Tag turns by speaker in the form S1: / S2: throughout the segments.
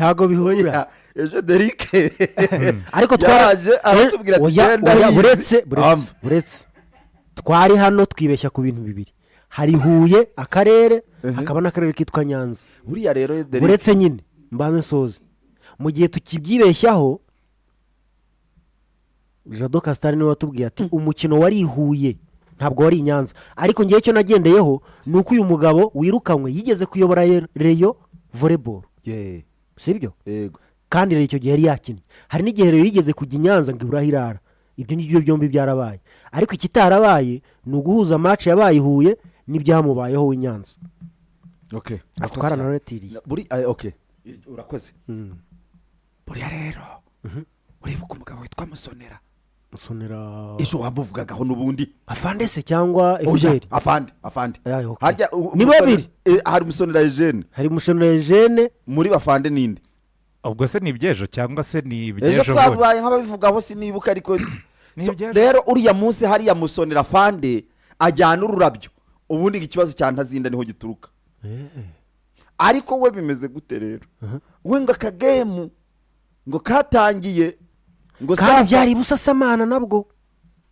S1: ntago bihura
S2: ejo Derike
S1: ariko
S2: yaraje aratubwira ati genda
S1: buretse twari hano twibeshya ku bintu bibiri, hari Huye akarere hakaba n'akarere kitwa Nyanza.
S2: buriya rero Derike
S1: buretse nyine mbanze soze mu gihe tukibyibeshyaho, Jado Castar niwe watubwiye ati umukino wari Huye ntabwo wari Nyanza, ariko ngiye cyo nagendeyeho ni uko uyu mugabo wirukanywe yigeze kuyobora Rayon volleyball, sibyo?
S2: yego,
S1: kandi rero icyo gihe yari yakinnye. Hari n'igihe rero yigeze kujya i Nyanza ngo iburaho irara. Ibyo ngibyo byombi byarabaye, ariko ikitarabaye ni uguhuza match yabaye Huye n'ibyamubayeho w'i Nyanza.
S2: okay,
S1: atwara na retiriye
S2: okay, urakoze. buriya rero uribuka umugabo witwa Musonera ejo wamuvugagaho n'ubundi
S1: afande se cyangwa Efuperi?
S2: afande
S1: harya ni babiri,
S2: hari Musonera Eugene,
S1: hari Musonera Eugene
S2: muri bafande ninde?
S3: ubwo se ni ibyejo cyangwa se ni
S2: ejo
S3: ibyejo
S2: twabaye nk'ababivugaho sinibuka, ariko rero uriya munsi hariya Musonera afande ajyana ururabyo, ubundi ikibazo cya Ntazinda niho gituruka. ariko we bimeze gute rero? we ngo akagemu ngo katangiye ngo
S1: kandi byari Busasamana, nabwo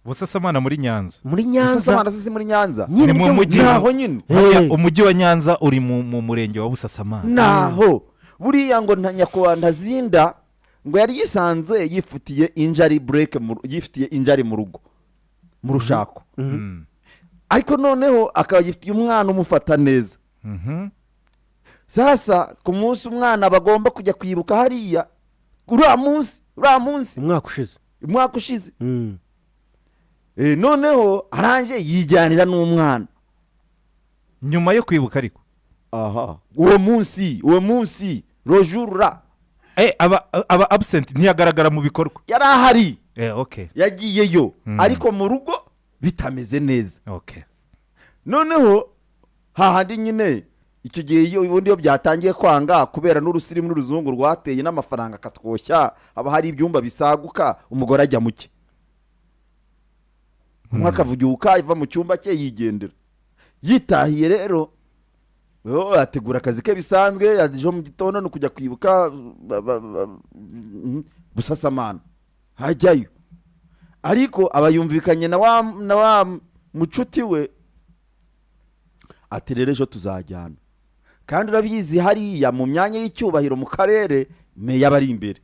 S3: Busasamana muri Nyanza.
S2: Busasamana si muri Nyanza,
S3: ni mu mujyi
S2: naho nyine.
S3: umujyi wa Nyanza uri mu murenge wa Busasamana
S2: naho. buriya ngo nyakubahwa Ntazinda ngo yari yisanze yifitiye injury break, yifitiye injury mu rugo mu rushako. ariko noneho akaba yifitiye umwana umufata neza. sasa ku munsi umwana bagomba kujya kwibuka hariya uriya munsi umwaka ushize noneho aranje yijyanira n'umwana
S3: nyuma yo kwibuka. Ariko
S2: uwo munsi rojura
S3: aba absent ntiyagaragara mu bikorwa,
S2: yari ahari,
S3: okay,
S2: yagiyeyo ariko mu rugo bitameze neza.
S3: okay,
S2: noneho hahandi nyine icyo gihe ubundi iyo byatangiye kwanga kubera n'urusirimu n'uruzungu rwateye n'amafaranga akatwoshya, haba hari ibyumba bisaguka, umugore ajya muke, umwe akavugiuka iva mu cyumba cye yigendera. yitahiye rero ategura akazi ke bisanzwe, yaje mu gitondo no kujya kwibuka Busasamana, hajyayo. ariko abayumvikanye na wa mucuti we ati rero ejo tuzajyana, kandi urabizi hariya mu myanya y'icyubahiro mu karere meya bari imbere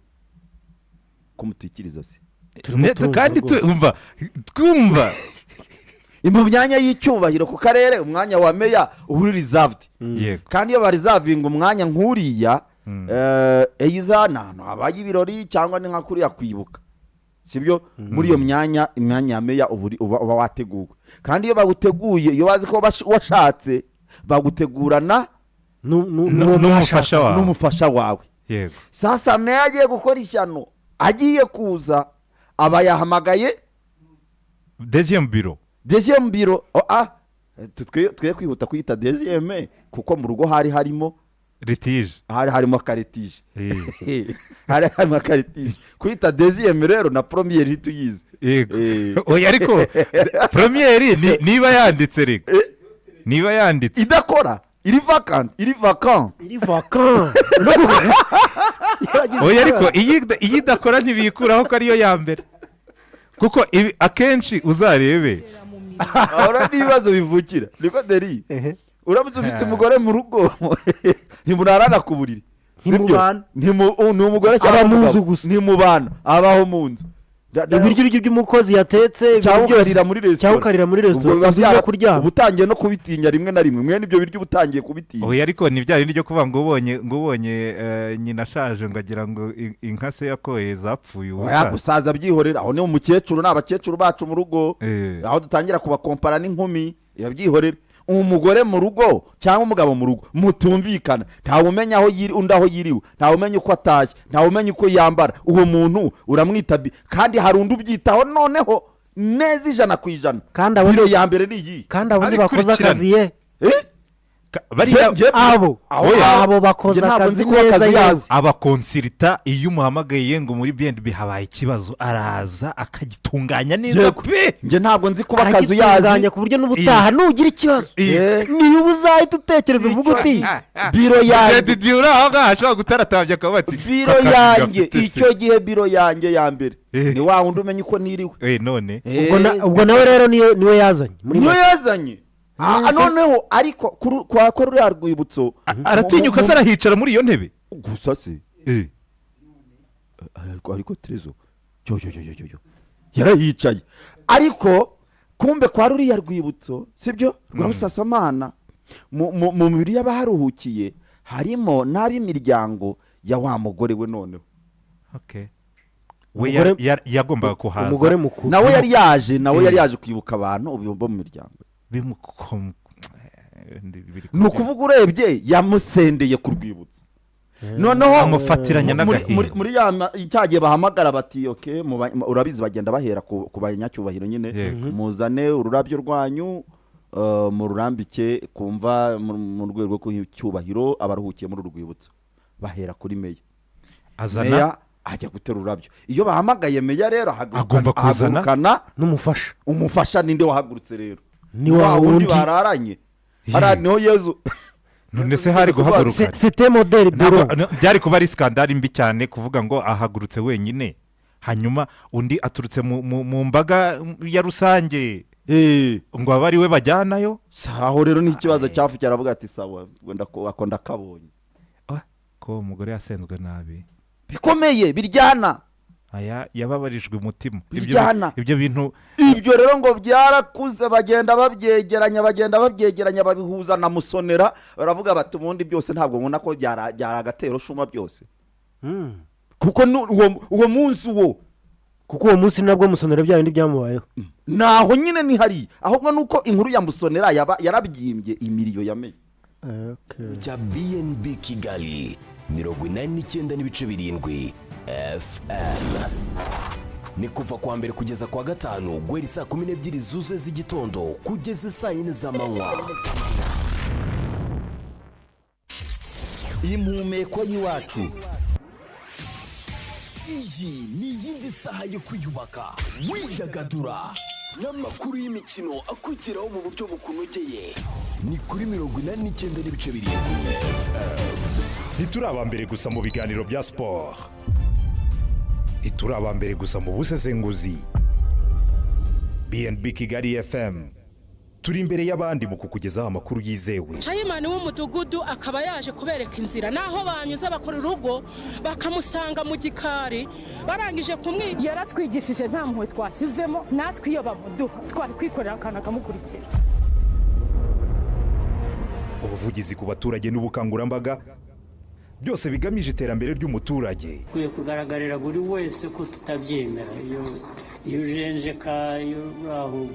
S2: kumutikiriza se,
S3: kandi twumva
S2: mu myanya y'icyubahiro ku karere umwanya wa meya uri reserved. kandi iyo barizavinga umwanya nk'uriya either nano habaye ibirori cyangwa ni nka kuriya kwibuka, sibyo? muri iyo myanya ya meya uba wateguwe, kandi iyo baguteguye, iyo bazi ko washatse bagutegurana n'umufasha wawe. sasa meya agiye gukora ishyano, agiye kuza aba yahamagaye
S3: deuxième bureau.
S2: twe kwihuta kwita deuxième kuko mu rugo hari harimo
S3: litige,
S2: hari harimo akaretije, hari harimo akaretije. kwita deuxième rero na première tuyize.
S3: oya ariko première niba yanditse reka, niba yanditse
S2: idakora iri vacant
S3: oya ariko iyi idakora ntibikuraho ko ariyo ya mbere, kuko akenshi uzarebe
S2: ahora n'ibibazo bivukira. niko Deri uramutse ufite umugore mu rugo ntimurarana ku buriri, ni umugore cyangwa umugabo, ntimubana, abaho mu nzu.
S1: ibiryo by'umukozi yatetse
S2: cyangwa ukarira muri
S1: resitora kuryama,
S2: uba utangiye no kubitinya rimwe na rimwe, mwene ibyo biryo uba utangiye kubitinya.
S3: oya ariko ni bya bindi byo kuvuga ngo ubonye nyina ashaje ngo agira ngo inka se yakoye zapfuye
S2: gusaza byihorera. aho ni umukecuru n'abakecuru bacu mu rugo, aho dutangira kubakompara n'inkumi, yabyihorera. umugore mu rugo cyangwa umugabo mu rugo mutumvikana, ntawe umenya aho undi aho yiriwe, ntawe umenya uko atashye, ntawe umenya uko yambara, uwo muntu uramwita kandi hari undi ubyitaho noneho neza 100%.
S1: kandi
S2: biro ya mbere ni iyi,
S1: kandi abo bakoze akazi ye abo bakoze akazi neza yazi
S3: abakonsirita iyo umuhamagaye ngo muri BNB habaye ikibazo araza akagitunganya neza pe.
S2: Njye ntabwo nzi kuba akazi yazi
S1: aragitunganya ku buryo n'ubutaha nugira ikibazo niyo uzahita utekereza uvuga uti
S2: biro yanjye
S3: uri aho ngaho ashobora gutaratabya akaba ati
S2: biro yanjye icyo gihe biro yanjye ya mbere ni wa wundi umenya uko niriwe
S3: none
S1: ubwo nawe rero niwe yazanye
S2: noneho ariko kwa ruriya rwibutso
S3: aratinyuka se arahicara muri iyo ntebe
S2: gusa se ariko Terezo yarahicaye ariko kumbe kwa ruriya rwibutso sibyo rwa Busasamana mu mibiri y'abaharuhukiye harimo n'ab'imiryango ya wa mugore we noneho
S3: we yagombaga kuhaza
S1: umugore mukuru
S2: nawe yari yaje kwibuka abantu bo mu miryango ni ukuvuga urebye yamusendeye ku rwibutso noneho
S3: amufatiranya n'agahinda
S2: muri cyagiye bahamagara bati urabizi bagenda bahera ku banyacyubahiro nyine muzane ururabyo rwanyu mururambike kumva mu rwego rw'icyubahiro abaruhukiye muri uru rwibutso bahera kuri meya ajya gutera ururabyo iyo bahamagaye meya rero
S3: agomba kuzana
S2: umufasha ninde wahagurutse rero
S1: ni wa wundi
S2: bararanye niho Yezu
S3: none se hari guhaguruka
S1: c'était modèle biro
S3: byari kuba ari skandali mbi cyane kuvuga ngo ahagurutse wenyine hanyuma undi aturutse mu mbaga ya rusange ngo abari we bajyanayo
S2: aho rero ni ikibazo cyafu cyaravuga ati sawa akunda kabonye
S3: ko umugore yasenzwe nabi
S2: bikomeye biryana
S3: yababarijwe umutima
S2: ibyo bintu ibyo rero ngo byarakuze bagenda babyegeranya babihuza na Musonera baravuga bati ubundi byose ntabwo mbona ko byari agatero shuma byose kuko uwo munsi
S1: kuko uwo munsi nabwo Musonera bya bindi byamubayeho
S2: naho nyine ni hari ahubwo nuko inkuru ya Musonera yarabyimbye imiriyo yamenye
S4: cya BNB Kigali 89.7 FM ni kuva kwa mbere kugeza kwa gatanu guhera saa 12 zuzuye z'igitondo kugeza saa 4 z'amanywa. Impumeko y'iwacu iyi ni yindi saha yo kwiyubaka widagadura n'amakuru y'imikino akugeraho mu buryo bukunogeye ni kuri 89.7 FM.
S5: Ntituraba mbere gusa mu biganiro bya sport, ntituraba mbere gusa mu busesenguzi. BNB Kigali FM turi imbere y'abandi mu kukugezaho amakuru yizewe.
S6: Chayimani w'umudugudu akaba yaje kubereka inzira naho banyuze bakora urugo bakamusanga mu gikari barangije kumwigira.
S7: Yaratwigishije nta mpuhwe twashyizemo natwe iyo bamuduha twari kwikorera akana kamukurikira.
S5: Ubuvugizi ku baturage n'ubukangurambaga byose bigamije iterambere ry'umuturage.
S8: Kuye kugaragarira buri wese ko tutabyemera iyo ujenjeka iyo aho